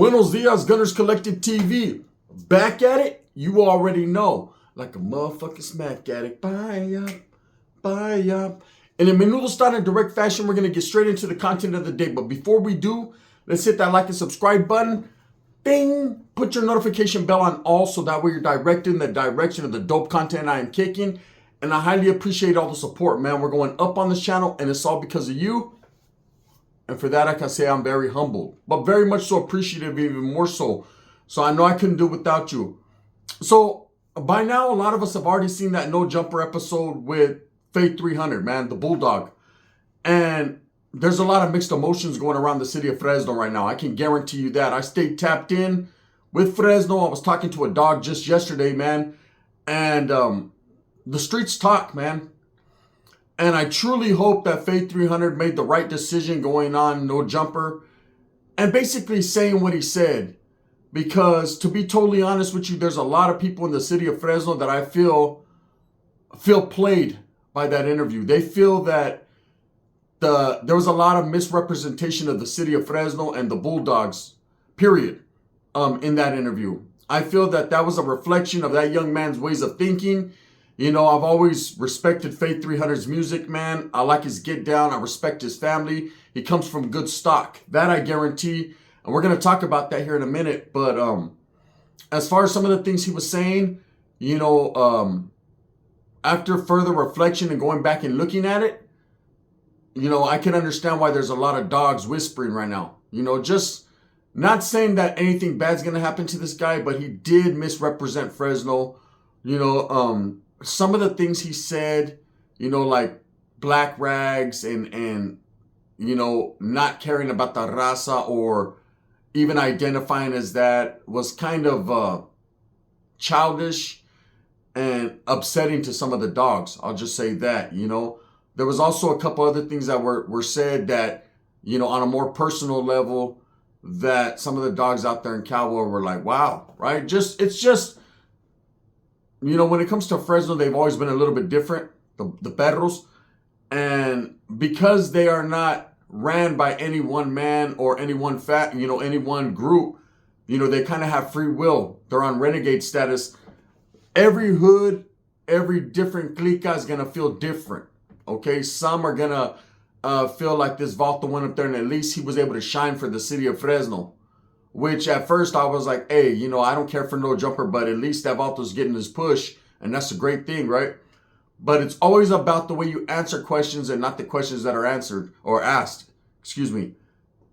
Buenos dias, Gunners Collective TV. Back at it? You already know. Like a motherfucking smack addict. Bye up, bye up. And in Menudo style in direct fashion, we're going to get straight into the content of the day. But before we do, let's hit that like and subscribe button. Bing! Put your notification bell on all so that way you're directed in the direction of the dope content I am kicking. And I highly appreciate all the support, man. We're going up on this channel, and it's all because of you. And for that, I can say I'm very humbled, but very much so appreciative, even more so. So I know I couldn't do it without you. So by now, a lot of us have already seen that No Jumper episode with FAY3HUNNITS, man, the Bulldog. And there's a lot of mixed emotions going around the city of Fresno right now. I can guarantee you that. I stayed tapped in with Fresno. I was talking to a dog just yesterday, man. And the streets talk, man. And I truly hope that FAY3HUNNITS made the right decision going on No Jumper and basically saying what he said. Because to be totally honest with you, there's a lot of people in the city of Fresno that I feel played by that interview. They feel that there was a lot of misrepresentation of the city of Fresno and the Bulldogs, period, in that interview. I feel that that was a reflection of that young man's ways of thinking. You know, I've always respected FAY3HUNNITS' music, man. I like his get down. I respect his family. He comes from good stock. That I guarantee. And we're going to talk about that here in a minute. But as far as some of the things he was saying, you know, after further reflection and going back and looking at it, you know, I can understand why there's a lot of dogs whispering right now. You know, just not saying that anything bad's going to happen to this guy, but he did misrepresent Fresno. You know, some of the things he said, you know, like black rags and you know, not caring about the raza or even identifying as that was kind of childish and upsetting to some of the dogs. I'll just say that, you know. There was also a couple other things that were said that, you know, on a more personal level that some of the dogs out there in Cowboy were like, wow, right? It's just, you know, when it comes to Fresno, they've always been a little bit different, the perros. And because they are not ran by any one man or any one any one group, you know, they kind of have free will. They're on renegade status. Every hood, every different clica is going to feel different. Okay, some are going to feel like this Vato went up there and at least he was able to shine for the city of Fresno. Which at first I was like, hey, you know, I don't care for No Jumper, but at least that Vato's getting his push. And that's a great thing, right? But it's always about the way you answer questions and not the questions that are answered or asked. Excuse me.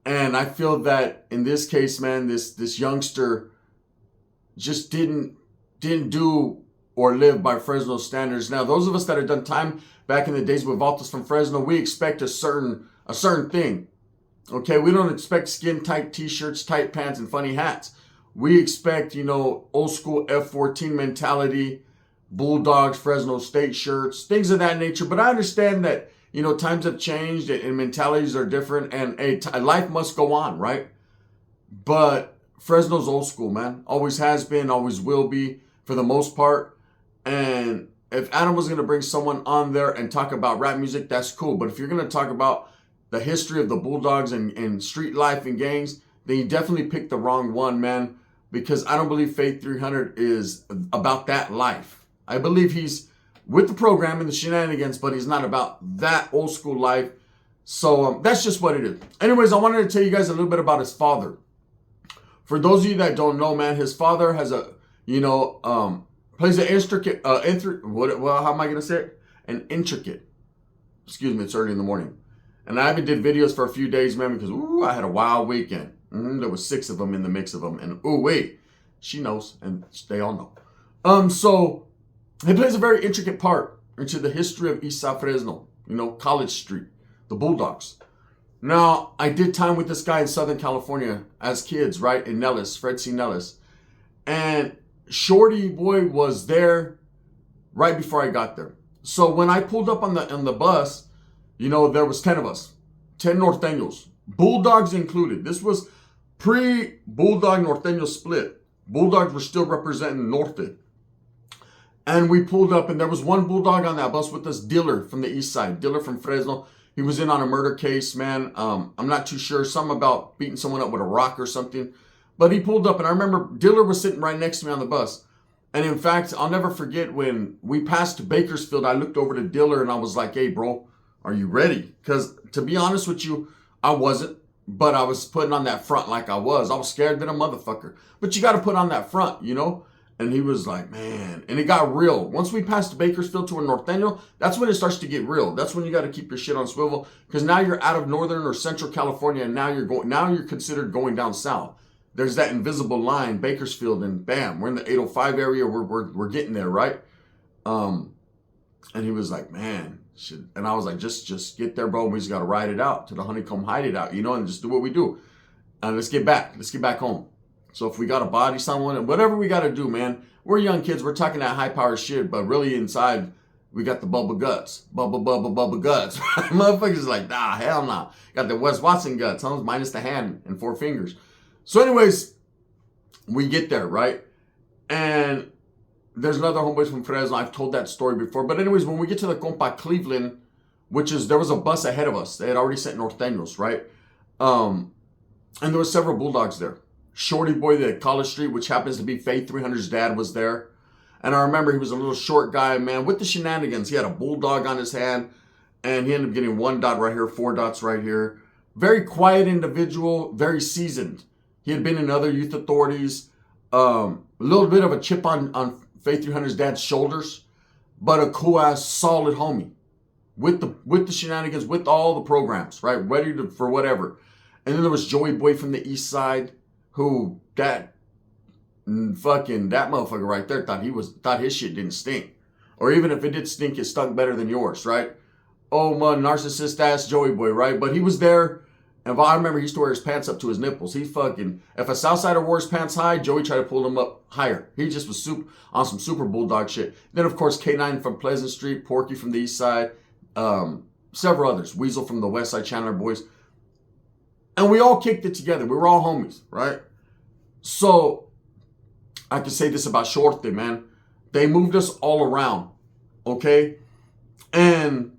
And I feel that in this case, man, this youngster just didn't do or live by Fresno standards. Now, those of us that have done time back in the days with Vatos from Fresno, we expect a certain thing. Okay, we don't expect skin-tight t-shirts, tight pants, and funny hats. We expect, you know, old school F-14 mentality, Bulldogs, Fresno State shirts, things of that nature. But I understand that, you know, times have changed and mentalities are different and life must go on, right? But Fresno's old school, man. Always has been, always will be for the most part. And if Adam was going to bring someone on there and talk about rap music, that's cool. But if you're going to talk about the history of the Bulldogs and street life and gangs, then you definitely picked the wrong one, man. Because I don't believe FAY3HUNNITS is about that life. I believe he's with the program and the shenanigans, but he's not about that old school life. So that's just what it is. Anyways, I wanted to tell you guys a little bit about his father. For those of you that don't know, man, his father has a, you know, plays an intricate, how am I going to say it? An intricate. Excuse me, it's early in the morning. And I haven't did videos for a few days, man, because, I had a wild weekend. There was 6 of them in the mix of them. And, wait, she knows, and they all know. So, he plays a very intricate part into the history of East South Fresno, you know, College Street, the Bulldogs. Now, I did time with this guy in Southern California as kids, right, in Nellis, Fred C. Nellis. And Shorty, boy, was there right before I got there. So, when I pulled up on the bus, you know, there was 10 of us, 10 Norteños, Bulldogs included. This was pre-Bulldog Norteño split. Bulldogs were still representing Norte. And we pulled up and there was one Bulldog on that bus with us, Diller from the east side, Diller from Fresno. He was in on a murder case, man. I'm not too sure, something about beating someone up with a rock or something. But he pulled up, and I remember Diller was sitting right next to me on the bus. And in fact, I'll never forget when we passed Bakersfield, I looked over to Diller and I was like, hey, bro, are you ready? Because to be honest with you, I wasn't. But I was putting on that front like I was. I was scared than a motherfucker. But you got to put on that front, you know? And he was like, man. And it got real. Once we passed Bakersfield to a Norteño, that's when it starts to get real. That's when you got to keep your shit on swivel. Because now you're out of Northern or Central California, and now you're considered going down south. There's that invisible line, Bakersfield, and bam, we're in the 805 area. We're getting there, right? And he was like, man, shit. And I was like, just get there, bro. We just got to ride it out to the honeycomb, hide it out, you know, and just do what we do. And let's get back home. So if we got to body someone and whatever we got to do, man, we're young kids. We're talking that high power shit, but really inside, we got the Bubba guts. Bubba guts. Motherfuckers like, nah, hell nah. Got the Wes Watson guts, huh? Minus the hand and 4 fingers. So anyways, we get there, right? And there's another homeboys from Fresno. I've told that story before. But anyways, when we get to the Compa Cleveland, there was a bus ahead of us. They had already sent Norteños, right? And there were several Bulldogs there. Shorty boy, the College Street, which happens to be FAY3HUNNITS' dad, was there. And I remember he was a little short guy, man, with the shenanigans. He had a Bulldog on his hand, and he ended up getting 1 dot right here, 4 dots right here. Very quiet individual, very seasoned. He had been in other youth authorities. A little bit of a chip on FAY3HUNNITS' dad's shoulders, but a cool-ass, solid homie. With the shenanigans, with all the programs, right? Ready for whatever. And then there was Joey Boy from the east side, who that motherfucker right there thought his shit didn't stink. Or even if it did stink, it stunk better than yours, right? Oh, my narcissist ass Joey Boy, right? But he was there. And I remember he used to wear his pants up to his nipples. If a Southsider wore his pants high, Joey tried to pull them up higher. He just was on some super Bulldog shit. Then, of course, K9 from Pleasant Street, Porky from the east side, several others, Weasel from the west side, Chandler boys. And we all kicked it together. We were all homies, right? So, I can say this about Shorty, man. They moved us all around, okay? And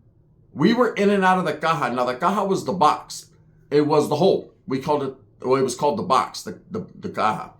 we were in and out of the caja. Now, the caja was the box. It was the hole. It was called the box, the caja.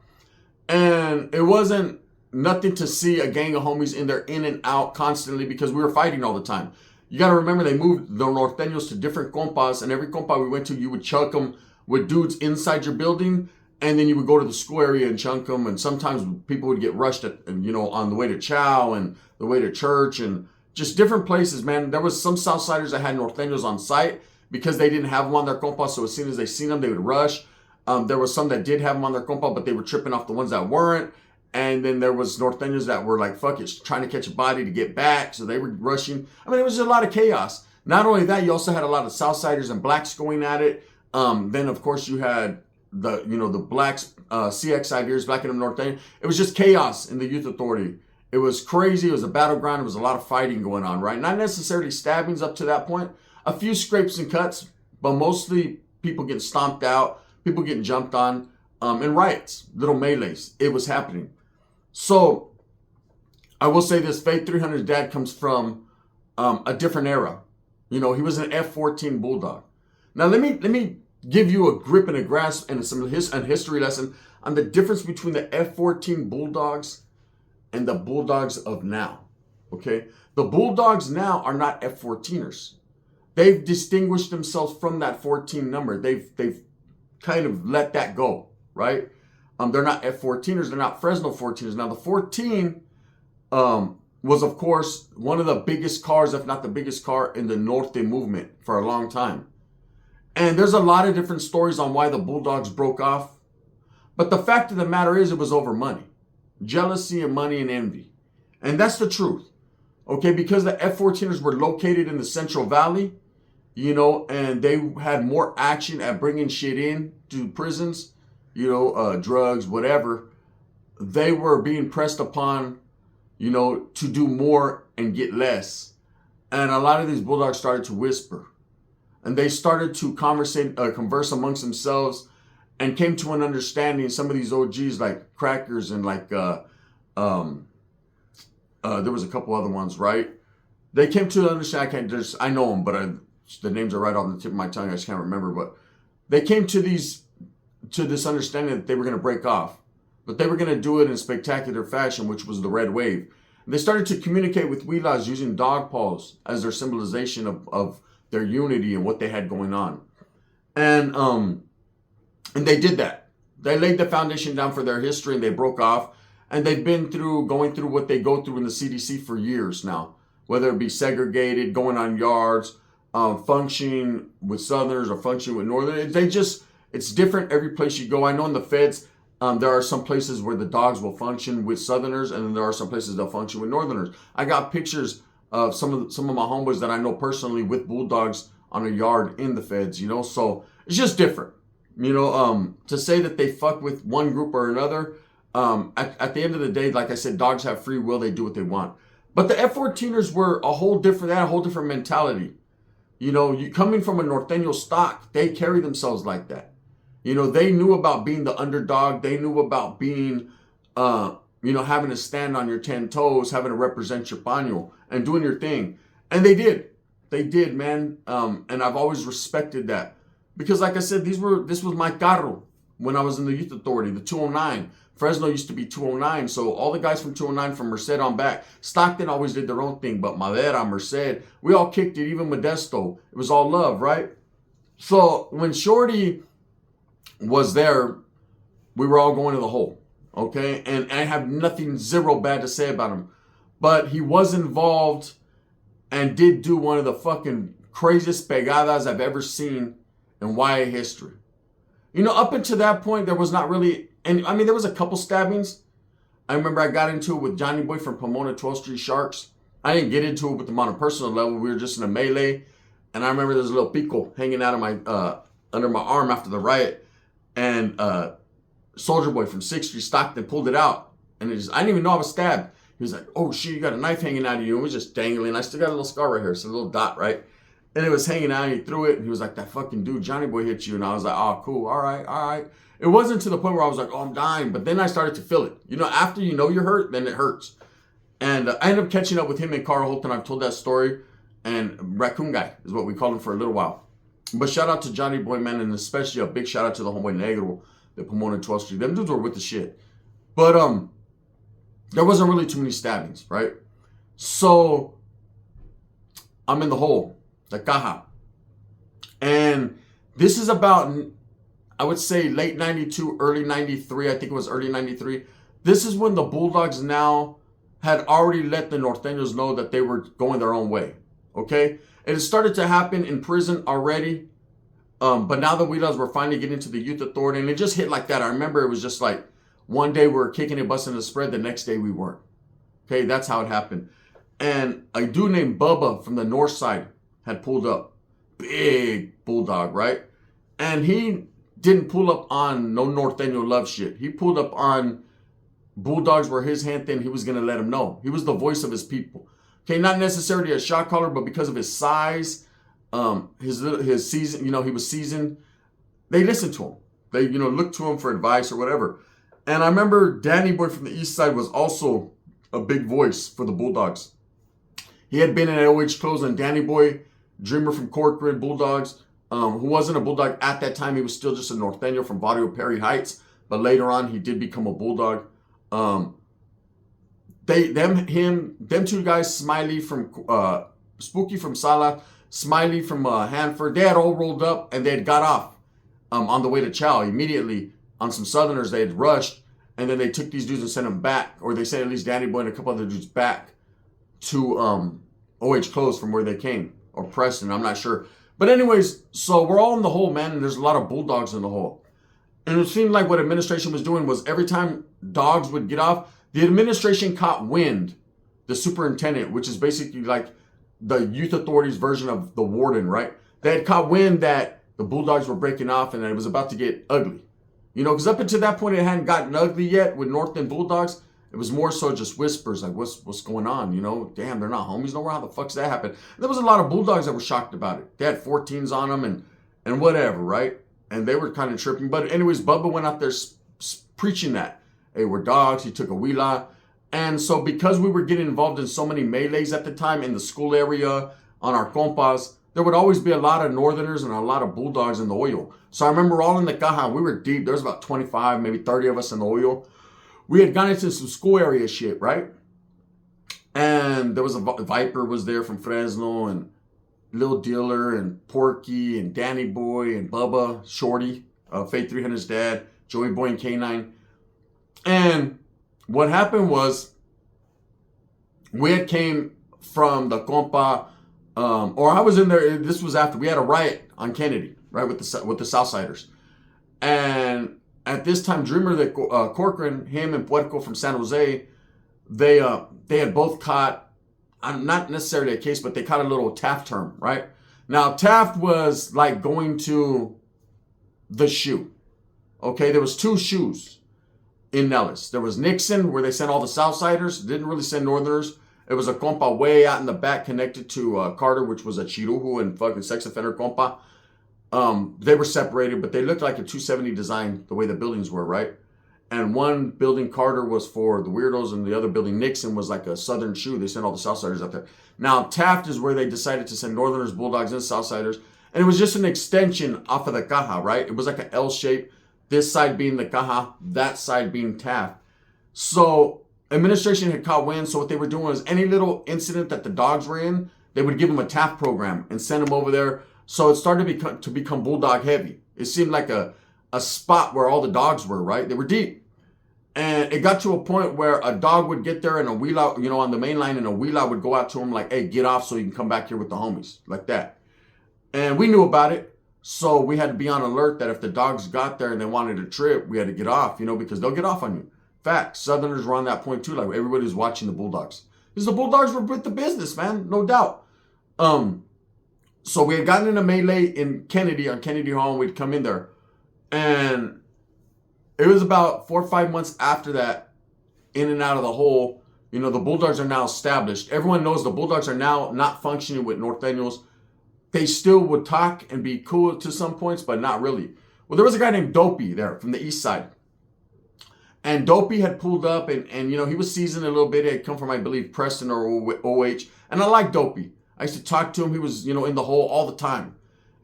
And it wasn't nothing to see a gang of homies in there in and out constantly because we were fighting all the time. You got to remember they moved the Norteños to different compas, and every compa we went to, you would chunk them with dudes inside your building, and then you would go to the school area and chunk them, and sometimes people would get rushed on the way to Chow and the way to church and just different places, man. There was some Southsiders that had Norteños on site because they didn't have them on their compa, so as soon as they seen them, they would rush. There was some that did have them on their compa, but they were tripping off the ones that weren't. And then there was Norteños that were like, fuck it, trying to catch a body to get back. So they were rushing. I mean, it was a lot of chaos. Not only that, you also had a lot of Southsiders and blacks going at it. Then, of course, you had the blacks, CX ideas back in the Norteño. It was just chaos in the youth authority. It was crazy. It was a battleground. It was a lot of fighting going on, right? Not necessarily stabbings up to that point. A few scrapes and cuts, but mostly people getting stomped out, people getting jumped on, and riots, little melees. It was happening. So, I will say this, FAY3HUNNITS' dad comes from a different era. He was an F-14 Bulldog. Now, let me give you a grip and a grasp and a history lesson on the difference between the F-14 Bulldogs and the Bulldogs of now, okay? The Bulldogs now are not F-14ers. They've distinguished themselves from that 14 number. They've kind of let that go, right? They're not F-14ers. They're not Fresno 14ers. Now, the 14 was, of course, one of the biggest cars, if not the biggest car, in the Norte movement for a long time. And there's a lot of different stories on why the Bulldogs broke off. But the fact of the matter is it was over money. Jealousy and money and envy. And that's the truth. Okay, because the F-14ers were located in the Central Valley, and they had more action at bringing shit in to prisons, drugs, whatever. They were being pressed upon, to do more and get less. And a lot of these Bulldogs started to whisper. And they started to converse amongst themselves and came to an understanding. Some of these OGs like Crackers and like, there was a couple other ones, right? They came to understand, I know them, but the names are right off the tip of my tongue. I just can't remember. But they came to these to this understanding that they were going to break off. But they were going to do it in spectacular fashion, which was the red wave. And they started to communicate with Huilas using dog paws as their symbolization of their unity and what they had going on. And they did that. They laid the foundation down for their history, and they broke off. And they've been going through what they go through in the CDC for years now, whether it be segregated, going on yards, functioning with Southerners or functioning with Northerners. It's different every place you go. I know in the feds, there are some places where the dogs will function with Southerners, and then there are some places they'll function with Northerners. I got pictures of some of my homeboys that I know personally with Bulldogs on a yard in the feds, you know. So it's just different, you know. To say that they fuck with one group or another, at the end of the day, like I said, dogs have free will. They do what they want. But the F-14ers were they had a whole different mentality. You know, coming from a Norteño stock, they carry themselves like that. You know, they knew about being the underdog. They knew about being, having to stand on your 10 toes, having to represent your paño and doing your thing. And they did. They did, man. And I've always respected that. Because like I said, this was my carro when I was in the youth authority, the 209. Fresno used to be 209. So all the guys from 209 from Merced on back. Stockton always did their own thing. But Madera, Merced, we all kicked it, even Modesto. It was all love, right? So when Shorty was there, we were all going to the hole, okay? And I have zero bad to say about him. But he was involved and did do one of the fucking craziest pegadas I've ever seen in YA history. You know, up until that point, there was not really, and I mean, there was a couple stabbings. I remember I got into it with Johnny Boy from Pomona 12th Street Sharks. I didn't get into it with them on a personal level. We were just in a melee. And I remember there was a little pico hanging out of my under my arm after the riot. And Soldier Boy from 6th Street Stockton pulled it out. And I didn't even know I was stabbed. He was like, oh shit, you got a knife hanging out of you. And it was just dangling. I still got a little scar right here. It's a little dot, right? And it was hanging out, and he threw it. And he was like, that fucking dude, Johnny Boy hit you. And I was like, oh, cool. All right. It wasn't to the point where I was like, oh, I'm dying. But then I started to feel it. You know, after you know you're hurt, then it hurts. And I ended up catching up with him and Carl Holton. I've told that story. And Raccoon Guy is what we called him for a little while. But shout out to Johnny Boy, man, and especially a big shout out to the homeboy Negro, the Pomona 12th Street. Them dudes were with the shit. But there wasn't really too many stabbings, right? So I'm in the hole, the caja. And this is about, I would say, late 92, early 93. I think it was early 93. This is when the Bulldogs now had already let the Norteños know that they were going their own way, okay? It had started to happen in prison already, but now the Huilas were finally getting to the youth authority, and it just hit like that. I remember it was just like, one day we were kicking it, busting the spread, the next day we weren't. Okay, that's how it happened. And a dude named Bubba from the north side had pulled up. Big bulldog, right? And he didn't pull up on no Norteño love shit. He pulled up on Bulldogs were his hand thing. He was going to let him know. He was the voice of his people. Okay, not necessarily a shot caller, but because of his size, his season, he was seasoned. They listened to him. They, looked to him for advice or whatever. And I remember Danny Boy from the east side was also a big voice for the Bulldogs. He had been in OH Close, and Danny Boy, Dreamer from Corcoran Bulldogs, who wasn't a Bulldog at that time. He was still just a Norteño from Barrio Perry Heights. But later on, he did become a Bulldog. Them two guys, Smiley from Spooky from Sala, Smiley from Hanford, they had all rolled up and they had got off on the way to Chow immediately. On some Southerners, they had rushed, and then they took these dudes and sent them back, or they sent at least Danny Boy and a couple other dudes back to OH Close from where they came, or Preston, I'm not sure. But anyways, so we're all in the hole, man, and there's a lot of Bulldogs in the hole. And it seemed like what administration was doing was every time dogs would get off, the administration caught wind, the superintendent, which is basically like the youth authority's version of the warden, right? They had caught wind that the Bulldogs were breaking off and it was about to get ugly. Because up until that point, it hadn't gotten ugly yet with North and Bulldogs. It was more so just whispers, like, what's going on? Damn, they're not homies no more. How the fuck's that happen? There was a lot of Bulldogs that were shocked about it. They had 14s on them and whatever, right? And they were kind of tripping. But anyways, Bubba went out there preaching that. Hey, we're dogs. He took a huila. And so because we were getting involved in so many melees at the time in the school area, on our compas, there would always be a lot of Northerners and a lot of Bulldogs in the oil. So I remember all in the caja. We were deep. There was about 25, maybe 30 of us in the oil. We had gone into some school area shit, right? And there was a Viper was there from Fresno, and Lil Dealer, and Porky, and Danny Boy, and Bubba, Shorty, FAY3HUNNITS' dad, Joey Boy, and K9. And what happened was, we had came from the compa, or I was in there. This was after we had a riot on Kennedy, right, with the Southsiders. And at this time, Dreamer, Corcoran, him and Puerco from San Jose, they had both caught, not necessarily a case, but they caught a little Taft term, right? Now, Taft was like going to the shoe. Okay, there was 2 shoes in Nellis. There was Nixon, where they sent all the Southsiders, didn't really send Northerners. It was a compa way out in the back connected to Carter, which was a chiruju and fucking sex offender compa. They were separated, but they looked like a 270 design, the way the buildings were, right? And one building, Carter, was for the weirdos, and the other building, Nixon, was like a southern shoe. They sent all the Southsiders up there. Now, Taft is where they decided to send Northerners, Bulldogs, and Southsiders. And it was just an extension off of the caja, right? It was like an L shape. This side being the caja, that side being Taft. So administration had caught wind. So what they were doing was any little incident that the dogs were in, they would give them a Taft program and send them over there. So it started to become Bulldog heavy. It seemed like a spot where all the dogs were, right? They were deep. And it got to a point where a dog would get there and a wheel out, on the main line, and a wheel out would go out to him like, hey, get off so you can come back here with the homies, like that. And we knew about it. So we had to be on alert that if the dogs got there and they wanted to trip, we had to get off, because they'll get off on you. Fact, Southerners were on that point too. Like, everybody was watching the Bulldogs. Because the Bulldogs were with the business, man. No doubt. So we had gotten in a melee in Kennedy, on Kennedy Hall, and we'd come in there. And it was about 4 or 5 months after that, in and out of the hole. The Bulldogs are now established. Everyone knows the Bulldogs are now not functioning with Norteños. They still would talk and be cool to some points, but not really. Well, there was a guy named Dopey there from the east side. And Dopey had pulled up, and he was seasoned a little bit. He had come from, I believe, Preston or OH. And I liked Dopey. I used to talk to him. He was, in the hole all the time.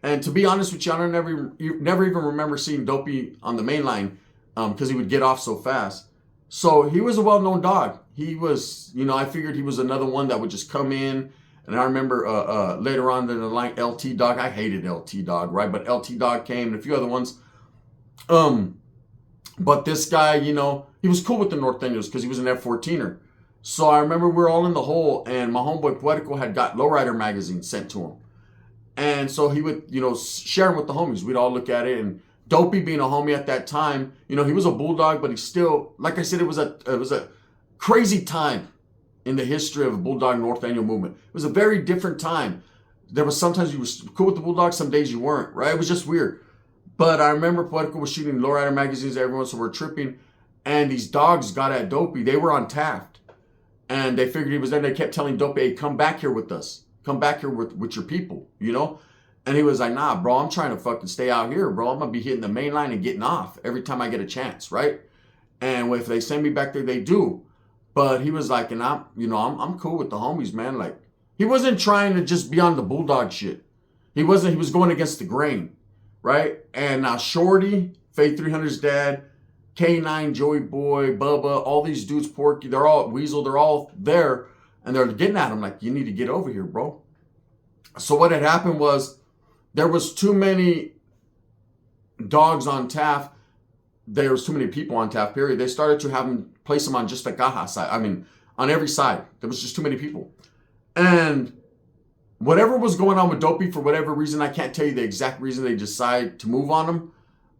And to be honest with you, I never even remember seeing Dopey on the main line, because he would get off so fast. So he was a well-known dog. He was, I figured he was another one that would just come in. And I remember later on in the line, LT Dog. I hated LT Dog, right? But LT Dog came, and a few other ones. But this guy, he was cool with the Norteños because he was an F-14er. So I remember we were all in the hole, and my homeboy Puerco had got Lowrider magazine sent to him. And so he would, share them with the homies. We'd all look at it, and Dopey being a homie at that time, he was a Bulldog, but he still, like I said, it was a crazy time in the history of the Bulldog Norteño movement. It was a very different time. There was sometimes you were cool with the Bulldogs, some days you weren't, right? It was just weird. But I remember Puerco was shooting lowrider magazines every once in a while, tripping, and these dogs got at Dopey. They were on Taft, and they figured he was there. They kept telling Dopey, hey, come back here with us. Come back here with your people, And he was like, nah, bro, I'm trying to fucking stay out here, bro. I'm going to be hitting the main line and getting off every time I get a chance, right? And if they send me back there, they do. But he was like, and I'm cool with the homies, man. Like, he wasn't trying to just be on the Bulldog shit. He was going against the grain, right? And now Shorty, FAY3HUNNITS' dad, K9, Joey Boy, Bubba, all these dudes, Porky, they're all, Weasel, they're all there. And they're getting at him like, you need to get over here, bro. So what had happened was, there was too many dogs on Taft. There was too many people on Taft, period. They started to place them on just the caja side. I mean, on every side. There was just too many people. And whatever was going on with Dopey, for whatever reason, I can't tell you the exact reason they decided to move on him,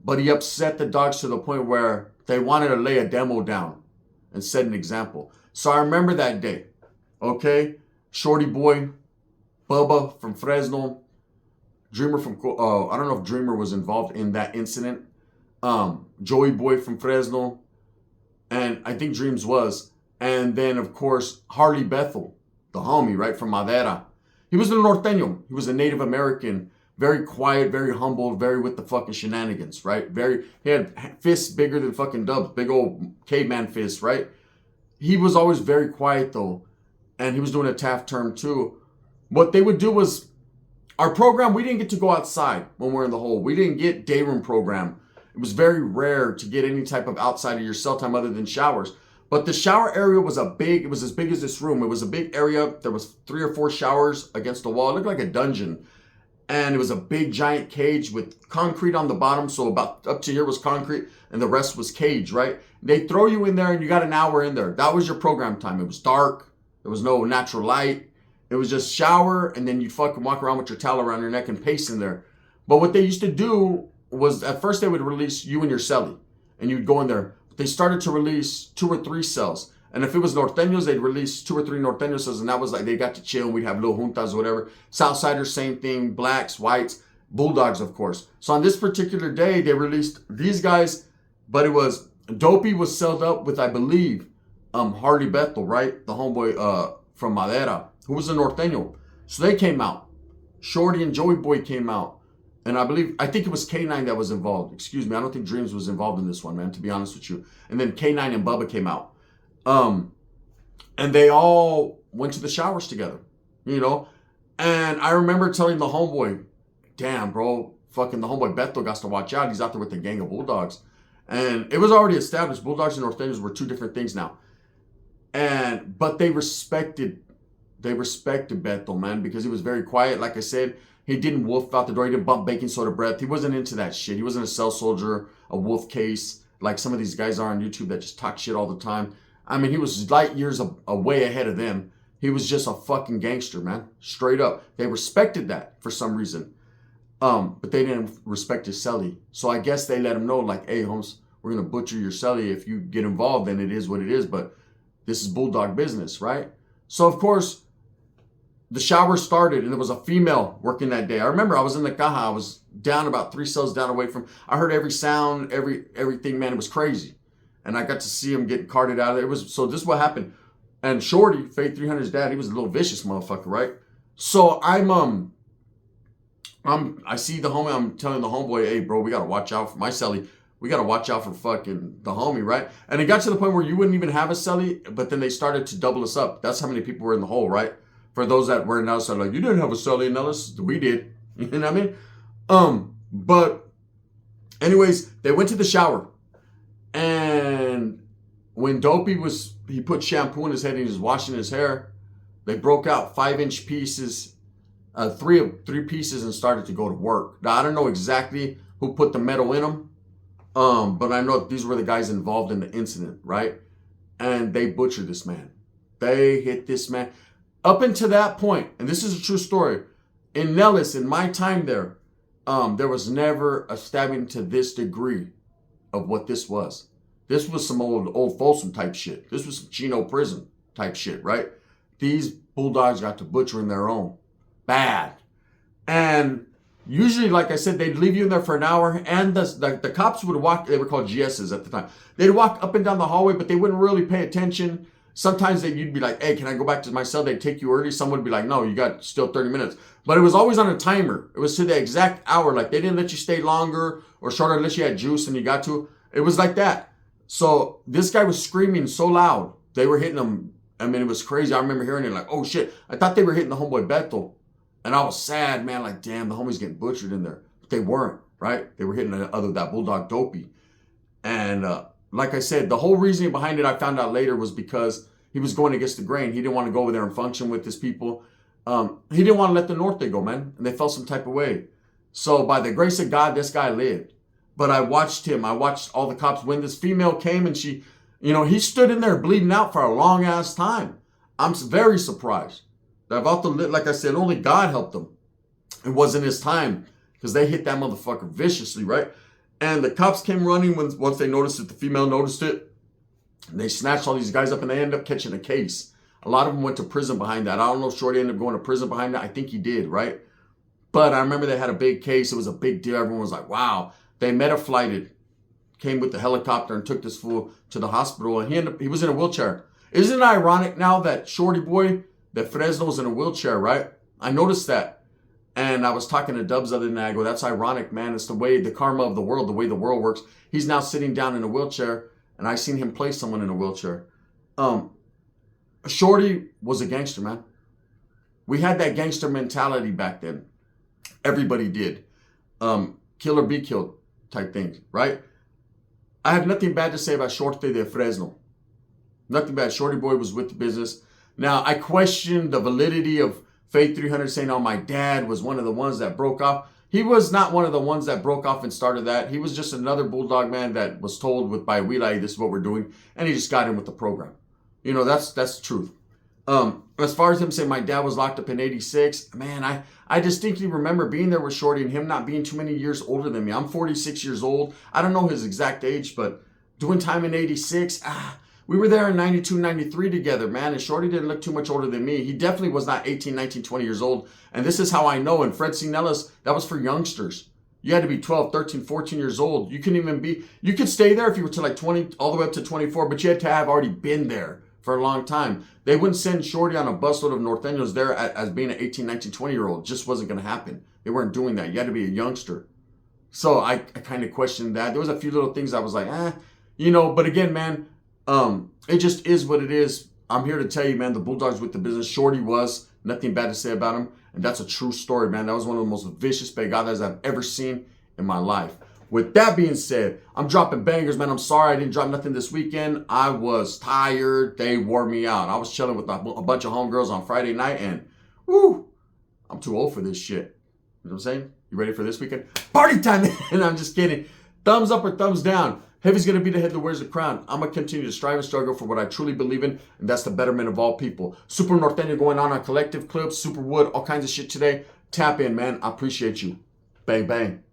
but he upset the dogs to the point where they wanted to lay a demo down and set an example. So I remember that day, okay? Shorty Boy, Bubba from Fresno, Dreamer from, I don't know if Dreamer was involved in that incident. Joey Boy from Fresno, and I think Dreams was. And then, of course, Harley Bethel, the homie, right, from Madera. He was a Norteño. He was a Native American, very quiet, very humble, very with the fucking shenanigans, right? He had fists bigger than fucking Dubs, big old caveman fists, right? He was always very quiet, though, and he was doing a Taft term, too. What they would do was, our program, we didn't get to go outside when we're in the hole. We didn't get day room program. It was very rare to get any type of outside of your cell time other than showers. But the shower area was it was as big as this room. It was a big area. There was 3 or 4 showers against the wall. It looked like a dungeon. And it was a big giant cage with concrete on the bottom. So about up to here was concrete and the rest was cage, right? They throw you in there and you got an hour in there. That was your program time. It was dark. There was no natural light. It was just shower and then you'd fucking walk around with your towel around your neck and pace in there. But what they used to do was at first they would release you and your cellie and you'd go in there. They started to release 2 or 3 cells. And if it was norteños, they'd release 2 or 3 norteños cells, and that was like they got to chill and we'd have little juntas or whatever. Southsiders, same thing, blacks, whites, bulldogs, of course. So on this particular day, they released these guys, but it was Dopey was celled up with, I believe, Harley Bethel, right? The homeboy from Madera, who was a norteño. So they came out. Shorty and Joey Boy came out. And I think it was K9 that was involved. Excuse me, I don't think Dreams was involved in this one, man, to be honest with you. And then K9 and Bubba came out. And they all went to the showers together, you know? And I remember telling the homeboy, damn, bro, fucking the homeboy Beto got to watch out. He's out there with the gang of Bulldogs. And it was already established. Bulldogs and norteños were 2 different things now. But they respected Beto, man, because he was very quiet. Like I said, he didn't wolf out the door. He didn't bump baking soda breath. He wasn't into that shit. He wasn't a cell soldier, a wolf case, like some of these guys are on YouTube that just talk shit all the time. I mean, he was light years away ahead of them. He was just a fucking gangster, man. Straight up. They respected that for some reason. But they didn't respect his cellie. So I guess they let him know, like, hey, Holmes, we're going to butcher your cellie. If you get involved, then it is what it is. But this is Bulldog business, right? So, of course, the shower started and there was a female working that day. I remember I was in the caja. I was down about 3 cells down away from. I heard every sound, everything, man. It was crazy. And I got to see him getting carted out of there. So this is what happened. And Shorty, FAY3HUNNITS' dad, he was a little vicious motherfucker, right? So I see the homie, I'm telling the homeboy, hey, bro, we got to watch out for my cellie. We got to watch out for fucking the homie, right? And it got to the point where you wouldn't even have a cellie, but then they started to double us up. That's how many people were in the hole, right? For those that were in outside, like, you didn't have a cellie in Ellis. We did. You know what I mean? But anyways, they went to the shower. And when Dopey he put shampoo in his head and he was washing his hair, they broke out 5-inch pieces, 3 pieces and started to go to work. Now, I don't know exactly who put the metal in them, but I know these were the guys involved in the incident, right? And they butchered this man. They hit this man. Up until that point, and this is a true story, in Nellis, in my time there was never a stabbing to this degree of what this was. This was some old Folsom type shit. This was some Chino Prison type shit, right? These Bulldogs got to butchering their own. Bad. And usually, like I said, they'd leave you in there for an hour, and the cops would walk, they were called GSs at the time. They'd walk up and down the hallway, but they wouldn't really pay attention. Sometimes you'd be like, hey, can I go back to my cell? They'd take you early. Someone would be like, no, you got still 30 minutes. But it was always on a timer. It was to the exact hour. Like, they didn't let you stay longer or shorter unless you had juice and you got to. It was like that. So this guy was screaming so loud. They were hitting him. I mean, it was crazy. I remember hearing it like, oh, shit. I thought they were hitting the homeboy Beto. And I was sad, man. Like, damn, the homie's getting butchered in there. But they weren't, right? They were hitting that Bulldog Dopey. And like I said, the whole reasoning behind it I found out later was because he was going against the grain. He didn't want to go over there and function with his people. He didn't want to let the North they go, man. And they felt some type of way. So by the grace of God, this guy lived. But I watched him. I watched all the cops. When this female came and she, he stood in there bleeding out for a long ass time. I'm very surprised. Like I said, only God helped him. It wasn't his time because they hit that motherfucker viciously, right? And the cops came running once they noticed it. The female noticed it. And they snatched all these guys up and they ended up catching a case. A lot of them went to prison behind that. I don't know if Shorty ended up going to prison behind that. I think he did, right? But I remember they had a big case. It was a big deal. Everyone was like, wow. They meta-flighted, came with the helicopter and took this fool to the hospital. And he was in a wheelchair. Isn't it ironic now that Shorty boy, that Fresno's in a wheelchair, right? I noticed that. And I was talking to Dubs the other night. I go, that's ironic, man. It's the way, the karma of the world, the way the world works. He's now sitting down in a wheelchair. And I seen him place someone in a wheelchair. Shorty was a gangster, man. We had that gangster mentality back then. Everybody did. Kill or be killed type thing, right? I have nothing bad to say about Shorty de Fresno. Nothing bad. Shorty boy was with the business. Now, I question the validity of FAY3HUNNITS saying, oh, my dad was one of the ones that broke off. He was not one of the ones that broke off and started that. He was just another Bulldog man that was told by Wheeleye, this is what we're doing. And he just got in with the program. You know, that's the truth. As far as him saying my dad was locked up in 86, man, I distinctly remember being there with Shorty and him not being too many years older than me. I'm 46 years old. I don't know his exact age, but doing time in 86, we were there in 92, 93 together, man, and Shorty didn't look too much older than me. He definitely was not 18, 19, 20 years old. And this is how I know. And Fred Sinellas, that was for youngsters. You had to be 12, 13, 14 years old. You could stay there if you were to like 20, all the way up to 24, but you had to have already been there for a long time. They wouldn't send Shorty on a busload of norteños there as being an 18, 19, 20-year-old. Just wasn't going to happen. They weren't doing that. You had to be a youngster. So I kind of questioned that. There was a few little things I was like, but again, man, it just is what it is. I'm here to tell you, man, the Bulldogs with the business. Shorty was. Nothing bad to say about him. And that's a true story, man. That was one of the most vicious pegadas I've ever seen in my life. With that being said, I'm dropping bangers, man. I'm sorry I didn't drop nothing this weekend. I was tired. They wore me out. I was chilling with a bunch of homegirls on Friday night, and woo, I'm too old for this shit. You know what I'm saying? You ready for this weekend? Party time! And I'm just kidding. Thumbs up or thumbs down. Heavy's going to be the head that wears the crown. I'm going to continue to strive and struggle for what I truly believe in, and that's the betterment of all people. Super Norteño going on Collective Clips, Super Wood, all kinds of shit today. Tap in, man. I appreciate you. Bang, bang.